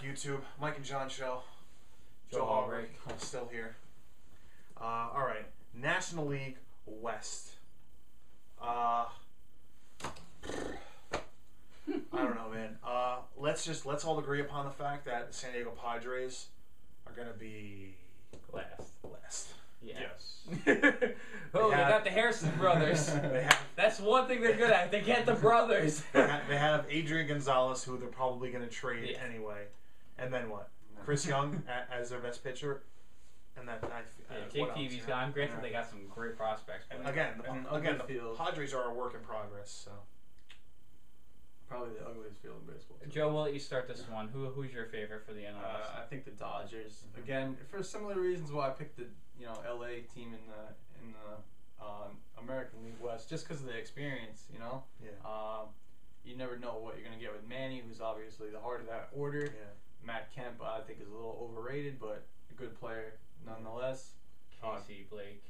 YouTube? Mike and John show. Joe Haubrich. I'm still here. All right. National League West. I don't know, man. Let's all agree upon the fact that the San Diego Padres are gonna be last. Yeah. Yes. They got the Harrison brothers. That's one thing they're good at. They get the brothers. They have Adrian Gonzalez, who they're probably going to trade anyway. And then what? Chris Young as their best pitcher. And that Jake Peavy's gone. Granted, they got some great prospects. And again, the Padres are a work in progress. So probably the ugliest field in baseball. Joe, we'll let you start this one. Who's your favorite for the NL? I think the Dodgers. Again, for similar reasons why I picked the LA team in the American League West, just because of the experience. Yeah. You never know what you're gonna get with Manny, who's obviously the heart of that order. Yeah. Matt Kemp, I think, is a little overrated, but a good player nonetheless. Casey, Blake.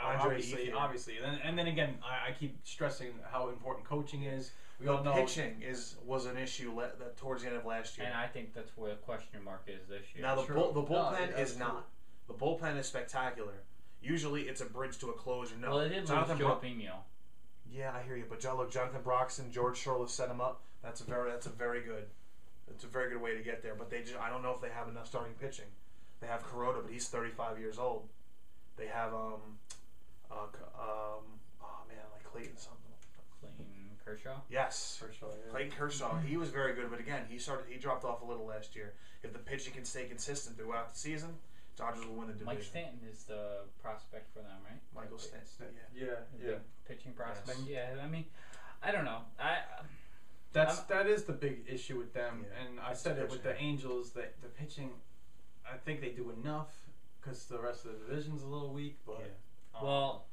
Obviously. And then again, I keep stressing how important coaching is. We all know pitching was an issue towards the end of last year. And I think that's where the question mark is this year. Now the bullpen is not. The bullpen is spectacular. Usually it's a bridge to a closure. No, well, it did lose Joe Pino. Yeah, I hear you. But Jonathan Broxton, George Shirley set him up. That's a very good way to get there. But I don't know if they have enough starting pitching. They have Kuroda, but he's 35 years old. They have Clayton something. Clayton Kershaw. Yes, Kershaw. Yeah. Clayton Kershaw. He was very good, but again, he dropped off a little last year. If the pitching can stay consistent throughout the season, Dodgers will win the division. Mike Stanton is the prospect for them, right? Michael Stanton. Yeah. Pitching prospect. Yes. Yeah. I mean, I don't know. That is the big issue with them, and I said it with the pitching. Angels. That the pitching, I think they do enough because the rest of the division's a little weak. But well,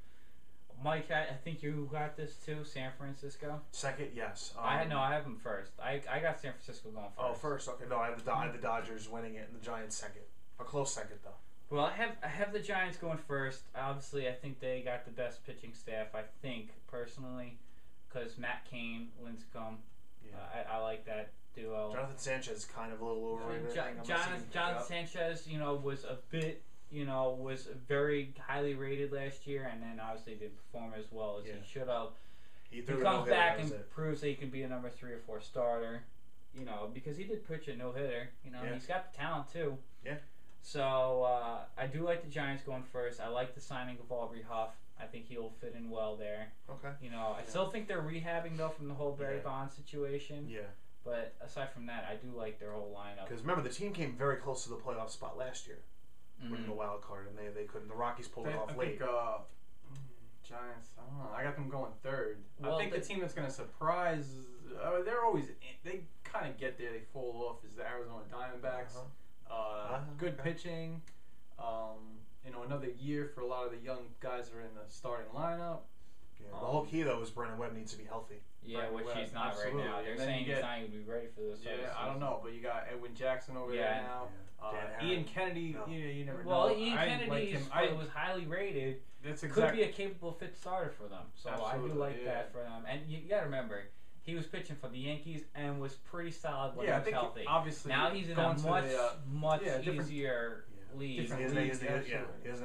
Mike, I think you got this too. San Francisco. Second, yes. I have them first. I got San Francisco going first. Oh, first. Okay, no, I have the Dodgers winning it, and the Giants second. A close second, though. Well, I have the Giants going first. Obviously, I think they got the best pitching staff. I think personally, because Matt Cain, Lincecum. Yeah. I like that duo. Jonathan Sanchez is kind of a little overrated. Jonathan Sanchez, was a bit, was very highly rated last year, and then obviously didn't perform as well as he should have. He comes back and proves that he can be a number 3 or 4 starter, because he did pitch a no-hitter. He's got the talent too. Yeah. So I do like the Giants going first. I like the signing of Aubrey Huff. I think he'll fit in well there. Okay. I still think they're rehabbing though from the whole Barry Bonds situation. Yeah. But aside from that, I do like their whole lineup. Because remember, the team came very close to the playoff spot last year, winning the wild card, and they couldn't. The Rockies pulled it off late. I think, Giants. I don't know. I got them going third. Well, I think the team that's going to surprise. They're always. They kind of get there. They fall off. Is the Arizona Diamondbacks. Good pitching. Another year for a lot of the young guys that are in the starting lineup. Yeah, the whole key though is Brandon Webb needs to be healthy. Yeah, which he's not right now. They're saying he's not going to be ready for this. Yeah, I don't know, but you got Edwin Jackson over there now. Ian Kennedy, you never know. Well, Ian Kennedy was highly rated. That's could be a capable fit starter for them. So absolutely, I do like that for them. And you got to remember, he was pitching for the Yankees and was pretty solid when he was healthy. Obviously, now he's in a much easier league. He doesn't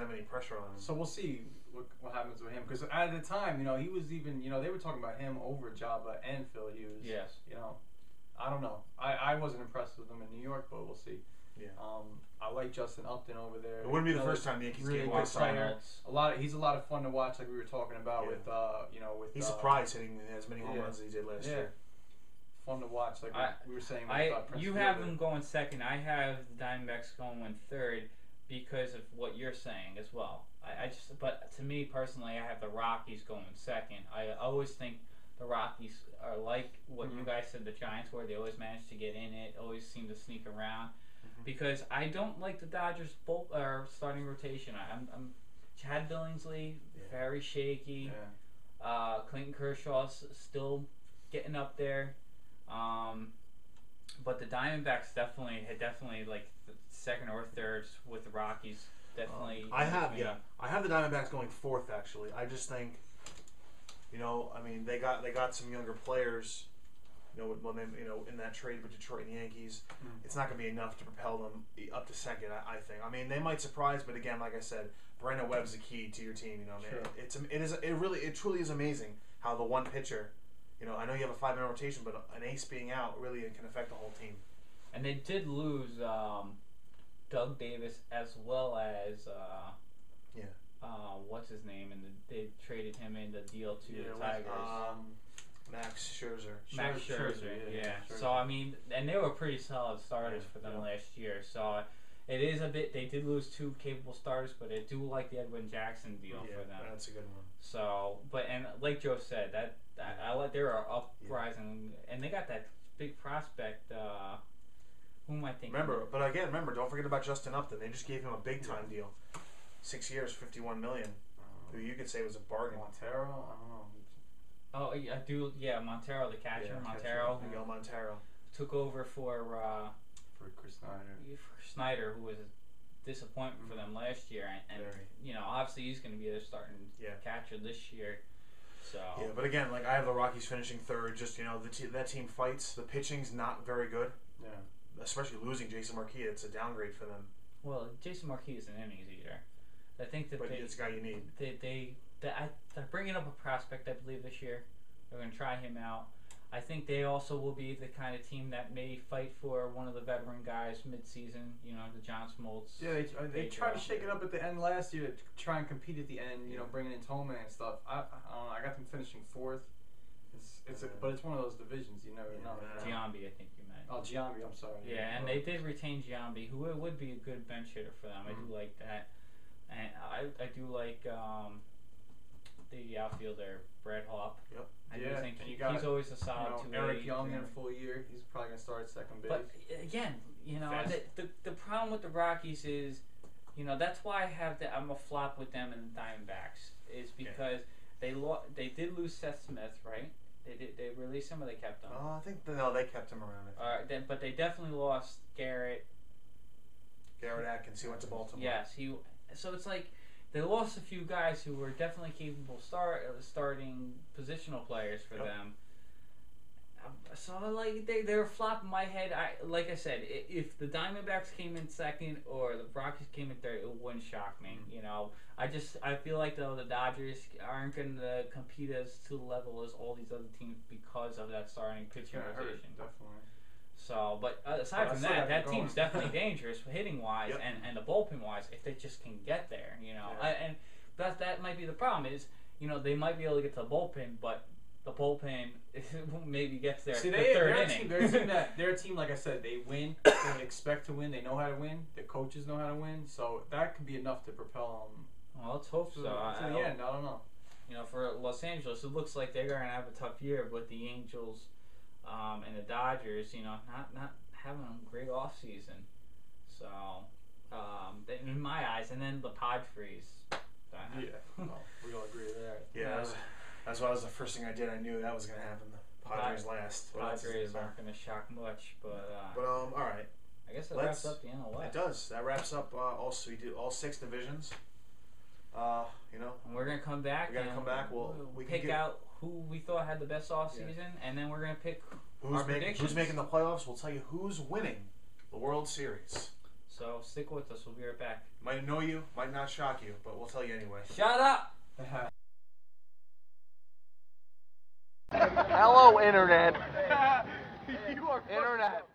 have any pressure on him. So we'll see what happens with him. Because at the time, he was even, they were talking about him over Jabba and Phil Hughes. Yes. I don't know. I wasn't impressed with him in New York, but we'll see. Yeah. I like Justin Upton over there. It wouldn't be the first time the Yankees gave West player. He's a lot of fun to watch, like we were talking about with. He's surprised hitting as many home runs as he did last year. Fun to watch, like we were saying. You have them going second. I have the Diamondbacks going third because of what you're saying as well. But to me personally, I have the Rockies going second. I always think the Rockies are like what you guys said the Giants were. They always manage to get in it, always seem to sneak around. Because I don't like the Dodgers' starting rotation. I'm Chad Billingsley, very shaky. Yeah. Clayton Kershaw still getting up there. But the Diamondbacks definitely like the second or third with the Rockies. Definitely. I have the Diamondbacks going fourth actually. I just think, they got some younger players, in that trade with Detroit and Yankees, it's not going to be enough to propel them up to second. I think. I mean, they might surprise, but again, like I said, Brandon Webb's the key to your team. It truly is amazing how the one pitcher. I know you have a 5-man rotation, but an ace being out really can affect the whole team. And they did lose Doug Davis as well as what's his name, and they traded him in the deal to the Tigers. Max Scherzer. Yeah. So I mean, and they were pretty solid starters for them last year. So it is a bit. They did lose 2 capable starters, but I do like the Edwin Jackson deal for them. That's a good one. So, and like Joe said, that I like they were uprising, and they got that big prospect. Who am I thinking? Remember, don't forget about Justin Upton. They just gave him a big time deal, 6 years, $51 million. Who you could say was a bargain. Montero, I don't know. Oh, I do. Yeah, Montero, the catcher. Miguel Montero took over for Chris Snyder. For Snyder, who was a disappointment for them last year, and obviously he's going to be their starting catcher this year. So but again, like I have the Rockies finishing third. Just that team fights. The pitching's not very good. Yeah. Especially losing Jason Marquis, it's a downgrade for them. Well, Jason Marquis is an innings eater. I think that it's a guy you need. They're bringing up a prospect, I believe, this year. They're going to try him out. I think they also will be the kind of team that may fight for one of the veteran guys mid-season. The John Smoltz. Yeah, they tried to shake it up at the end last year to try and compete at the end. Bringing in Tolman and stuff. I don't know. I got them finishing 4th. But it's one of those divisions. You never know. Giambi, I think you meant. Oh, Giambi. I'm sorry. Yeah, and they did retain Giambi, who would be a good bench hitter for them. I do like that. And I do like the outfielder, Brad Hawk. Yep. I do think he's always a solid 2-8. Eric Young in a full year, he's probably going to start at second base. But again, the problem with the Rockies is, that's why I'm a flop with them and the Diamondbacks, is because they did lose Seth Smith, right? They released him or they kept him? I think they kept him around. But they definitely lost Garrett Atkins. He went to Baltimore. Yes, so it's like they lost a few guys who were definitely capable starting positional players for them. So like they were flopping my head. Like I said, if the Diamondbacks came in second or the Rockies came in third, it wouldn't shock me. I feel like the Dodgers aren't going to compete as to the level as all these other teams because of that starting pitching rotation. Definitely. So, but aside from that team's definitely dangerous hitting wise and the bullpen wise if they just can get there. And that might be the problem is they might be able to get to the bullpen, but the bullpen maybe gets there. See, the third inning. They're a team, like I said, they win. They expect to win. They know how to win. The coaches know how to win. So that could be enough to propel them. Well, let's hope so. To the end, I don't know. For Los Angeles, it looks like they're going to have a tough year with the Angels and the Dodgers, not having a great off season. So, in my eyes, and then the Padres. We all agree with that. Yeah. That's why was the first thing I did. I knew that was going to happen. The Padres last. Padres aren't going to shock much, but all right. I guess that wraps up the NL West. It does. That wraps up. Also, we did all 6 divisions. And we're going to come back. We pick out who we thought had the best off season, and then we're going to pick our predictions. Who's making the playoffs? We'll tell you who's winning the World Series. So stick with us. We'll be right back. Might annoy you, might not shock you, but we'll tell you anyway. Shut up! Hello, Internet. Internet.